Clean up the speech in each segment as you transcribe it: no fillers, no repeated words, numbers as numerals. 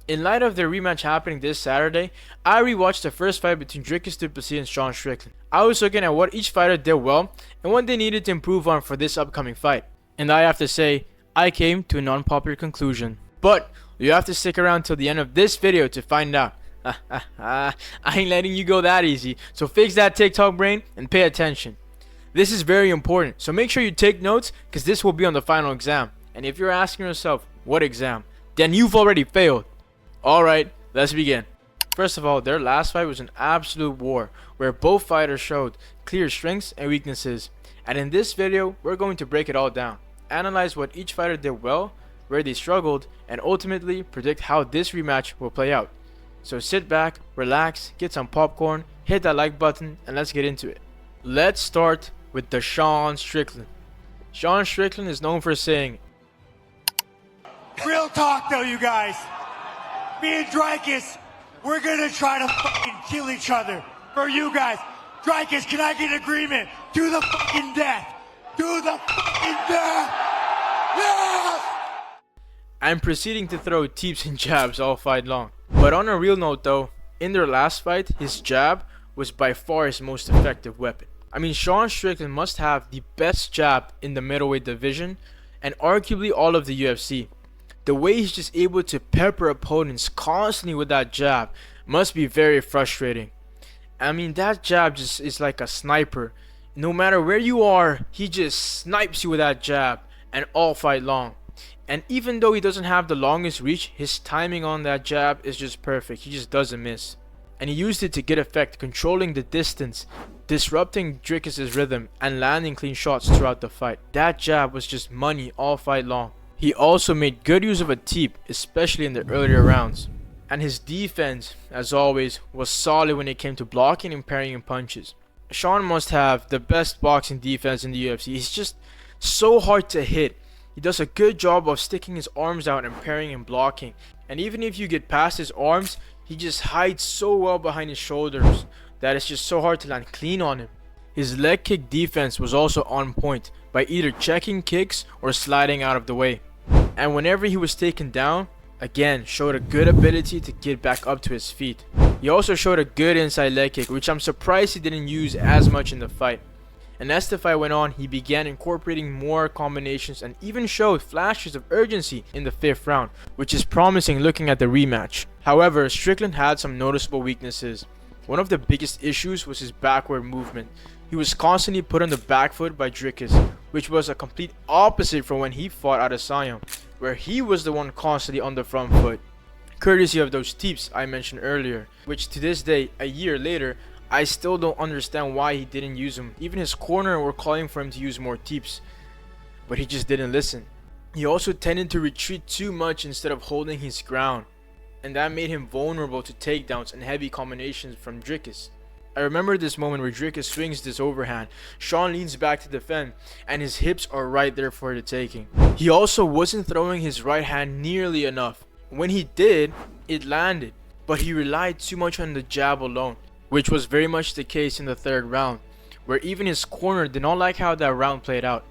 In light of their rematch happening this Saturday, I rewatched the first fight between Dricus Du Plesis and Sean Strickland. I was looking at what each fighter did well and what they needed to improve on for this upcoming fight. And I have to say, I came to an unpopular conclusion. But you have to stick around till the end of this video to find out. I ain't letting you go that easy, so fix that TikTok brain and pay attention. This is very important, so make sure you take notes because this will be on the final exam. And if you're asking yourself, what exam? Then you've already failed. Alright, let's begin. First of all, their last fight was an absolute war where both fighters showed clear strengths and weaknesses. And in this video, we're going to break it all down, analyze what each fighter did well, where they struggled, and ultimately predict how this rematch will play out. So sit back, relax, get some popcorn, hit that like button, and let's get into it. Let's start with the Sean Strickland. Sean Strickland is known for saying, real talk though, you guys. Me and Dricus, we're gonna try to fucking kill each other for you guys. Dricus, can I get an agreement? To the fucking death. To the fucking death. Yes! I'm proceeding to throw teeps and jabs all fight long. But on a real note though, in their last fight, his jab was by far his most effective weapon. I mean, Sean Strickland must have the best jab in the middleweight division and arguably all of the UFC. The way he's just able to pepper opponents constantly with that jab must be very frustrating. I mean, that jab just is like a sniper. No matter where you are, he just snipes you with that jab and all fight long. And even though he doesn't have the longest reach, his timing on that jab is just perfect. He just doesn't miss. And he used it to good effect, controlling the distance, disrupting Dricus' rhythm, and landing clean shots throughout the fight. That jab was just money all fight long. He also made good use of a teep, especially in the earlier rounds. And his defense, as always, was solid when it came to blocking and parrying punches. Sean must have the best boxing defense in the UFC. He's just so hard to hit. He does a good job of sticking his arms out and parrying and blocking. And even if you get past his arms, he just hides so well behind his shoulders that it's just so hard to land clean on him. His leg kick defense was also on point by either checking kicks or sliding out of the way. And whenever he was taken down, again showed a good ability to get back up to his feet. He also showed a good inside leg kick, which I'm surprised he didn't use as much in the fight. And as the fight went on, he began incorporating more combinations and even showed flashes of urgency in the 5th round, which is promising looking at the rematch. However, Strickland had some noticeable weaknesses. One of the biggest issues was his backward movement. He was constantly put on the back foot by Dricus, which was a complete opposite from when he fought Adesanya, where he was the one constantly on the front foot, courtesy of those teeps I mentioned earlier, which to this day, a year later, I still don't understand why he didn't use them. Even his corner were calling for him to use more teeps, but he just didn't listen. He also tended to retreat too much instead of holding his ground, and that made him vulnerable to takedowns and heavy combinations from Dricus. I remember this moment where Dricus swings this overhand, Sean leans back to defend, and his hips are right there for the taking. He also wasn't throwing his right hand nearly enough. When he did, it landed, but he relied too much on the jab alone, which was very much the case in the 3rd round, where even his corner did not like how that round played out.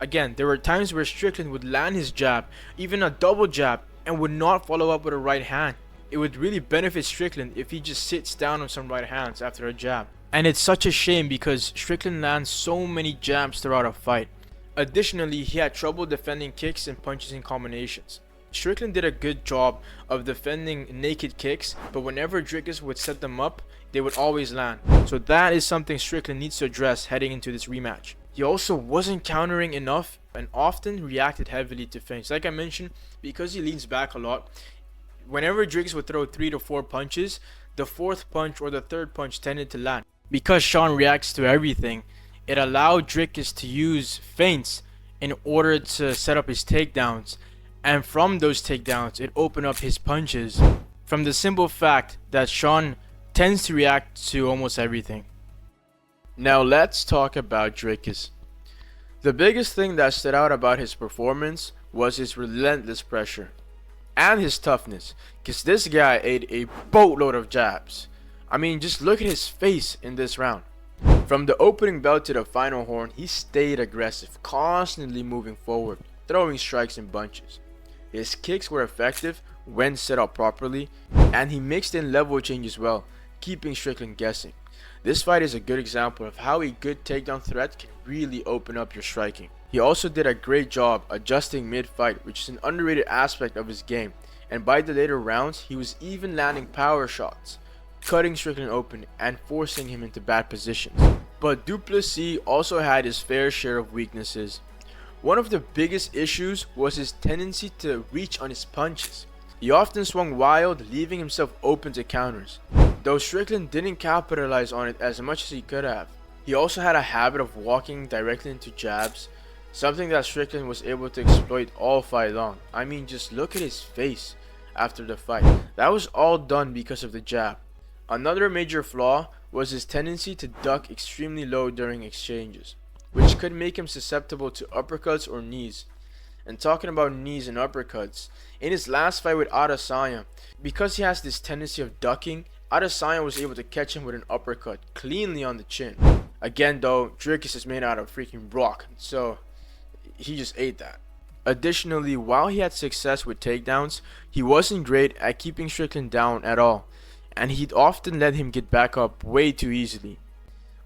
Again, there were times where Strickland would land his jab, even a double jab, and would not follow up with a right hand. It would really benefit Strickland if he just sits down on some right hands after a jab. And it's such a shame because Strickland lands so many jabs throughout a fight. Additionally, he had trouble defending kicks and punches in combinations. Strickland did a good job of defending naked kicks, but whenever Dricus would set them up, they would always land. So that is something Strickland needs to address heading into this rematch. He also wasn't countering enough and often reacted heavily to feints. Like I mentioned, because he leans back a lot, whenever Dricus would throw 3 to 4 punches, the 4th punch or the 3rd punch tended to land. Because Sean reacts to everything, it allowed Dricus to use feints in order to set up his takedowns. And from those takedowns, it opened up his punches. From the simple fact that Sean tends to react to almost everything. Now let's talk about Dricus. The biggest thing that stood out about his performance was his relentless pressure and his toughness, because this guy ate a boatload of jabs. I mean, just look at his face in this round. From the opening bell to the final horn, he stayed aggressive, constantly moving forward, throwing strikes in bunches. His kicks were effective, when set up properly, and he mixed in level changes well, keeping Strickland guessing. This fight is a good example of how a good takedown threat can really open up your striking. He also did a great job adjusting mid-fight, which is an underrated aspect of his game, and by the later rounds he was even landing power shots, cutting Strickland open and forcing him into bad positions. But Du Plesis also had his fair share of weaknesses. One of the biggest issues was his tendency to reach on his punches. He often swung wild, leaving himself open to counters, though Strickland didn't capitalize on it as much as he could have. He also had a habit of walking directly into jabs, something that Strickland was able to exploit all fight long. I mean, just look at his face after the fight. That was all done because of the jab. Another major flaw was his tendency to duck extremely low during exchanges, which could make him susceptible to uppercuts or knees. And talking about knees and uppercuts, in his last fight with Adesanya, because he has this tendency of ducking, Adesanya was able to catch him with an uppercut cleanly on the chin. Again though, Dricus is made out of freaking rock, so he just ate that. Additionally, while he had success with takedowns, he wasn't great at keeping Strickland down at all, and he'd often let him get back up way too easily,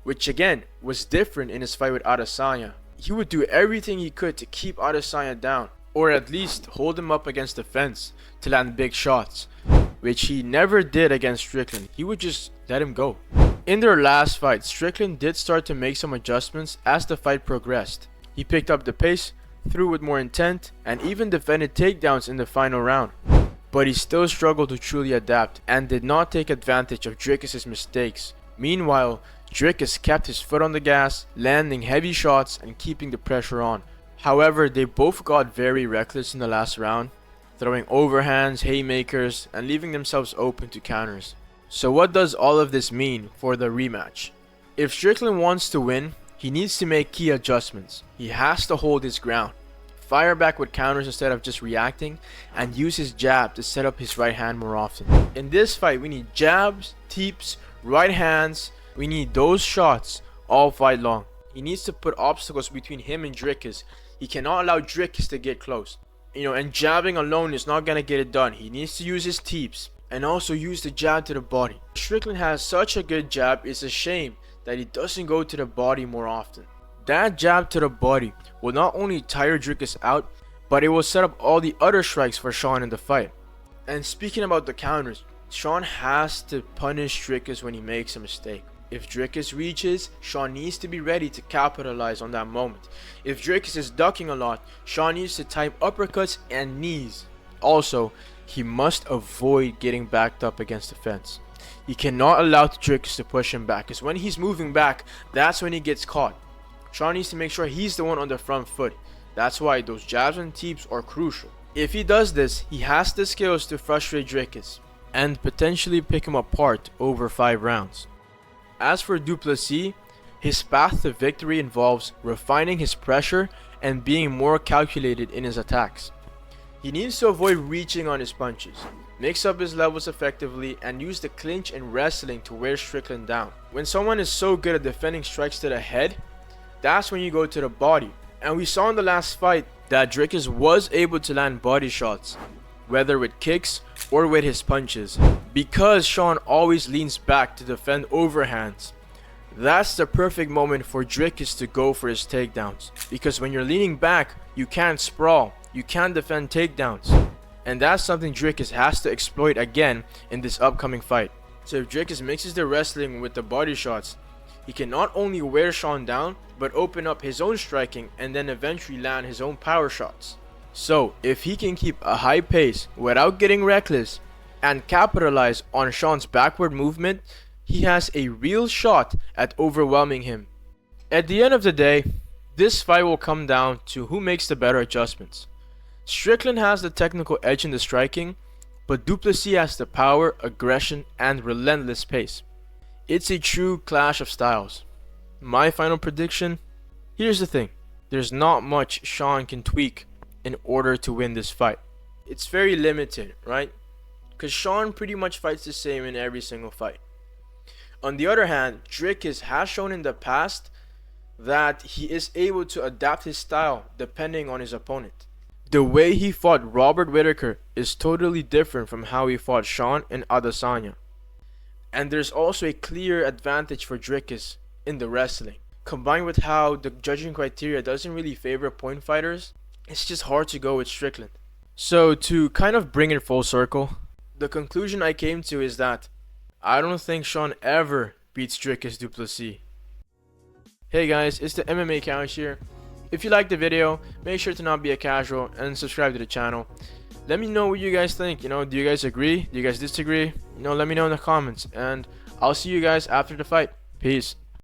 which again was different in his fight with Adesanya. He would do everything he could to keep Adesanya down, or at least hold him up against the fence to land big shots, which he never did against Strickland. He would just let him go. In their last fight, Strickland did start to make some adjustments as the fight progressed. He picked up the pace, threw with more intent, and even defended takedowns in the final round. But he still struggled to truly adapt and did not take advantage of Dricus' mistakes. Meanwhile, Dricus kept his foot on the gas, landing heavy shots and keeping the pressure on. However, they both got very reckless in the last round, throwing overhands, haymakers, and leaving themselves open to counters. So what does all of this mean for the rematch? If Strickland wants to win, he needs to make key adjustments. He has to hold his ground, fire back with counters instead of just reacting, and use his jab to set up his right hand more often. In this fight, we need jabs, teeps, right hands. We need those shots all fight long. He needs to put obstacles between him and Dricus. He cannot allow Dricus to get close. And jabbing alone is not gonna get it done. He needs to use his teeps and also use the jab to the body. Strickland has such a good jab, it's a shame that he doesn't go to the body more often. That jab to the body will not only tire Dricus out, but it will set up all the other strikes for Sean in the fight. And speaking about the counters, Sean has to punish Dricus when he makes a mistake. If Dricus reaches, Sean needs to be ready to capitalize on that moment. If Dricus is ducking a lot, Sean needs to type uppercuts and knees. Also, he must avoid getting backed up against the fence. He cannot allow Dricus to push him back, because when he's moving back, that's when he gets caught. Sean needs to make sure he's the one on the front foot. That's why those jabs and teeps are crucial. If he does this, he has the skills to frustrate Dricus and potentially pick him apart over 5 rounds. As for Du Plesis, his path to victory involves refining his pressure and being more calculated in his attacks. He needs to avoid reaching on his punches, mix up his levels effectively, and use the clinch and wrestling to wear Strickland down. When someone is so good at defending strikes to the head, that's when you go to the body. And we saw in the last fight that Dricus was able to land body shots, whether with kicks or with his punches, because Sean always leans back to defend overhands. That's the perfect moment for Dricus to go for his takedowns, because when you're leaning back, you can't sprawl, you can't defend takedowns. And that's something Dricus has to exploit again in this upcoming fight. So if Dricus mixes the wrestling with the body shots, he can not only wear Sean down, but open up his own striking and then eventually land his own power shots. So if he can keep a high pace without getting reckless and capitalize on Sean's backward movement, he has a real shot at overwhelming him. At the end of the day, this fight will come down to who makes the better adjustments. Strickland has the technical edge in the striking, but Du Plesis has the power, aggression, and relentless pace. It's a true clash of styles. My final prediction? Here's the thing. There's not much Sean can tweak in order to win this fight. It's very limited, right? Because Sean pretty much fights the same in every single fight. On the other hand, Dricus has shown in the past that he is able to adapt his style depending on his opponent. The way he fought Robert Whittaker is totally different from how he fought Sean and Adesanya. And there's also a clear advantage for Dricus in the wrestling. Combined with how the judging criteria doesn't really favor point fighters, it's just hard to go with Strickland. So to kind of bring it full circle, the conclusion I came to is that I don't think Sean ever beats Dricus Du Plesis. Hey guys, it's the MMA Couch here. If you liked the video, make sure to not be a casual and subscribe to the channel. Let me know what you guys think. Do you guys agree? Do you guys disagree? Let me know in the comments, and I'll see you guys after the fight. Peace.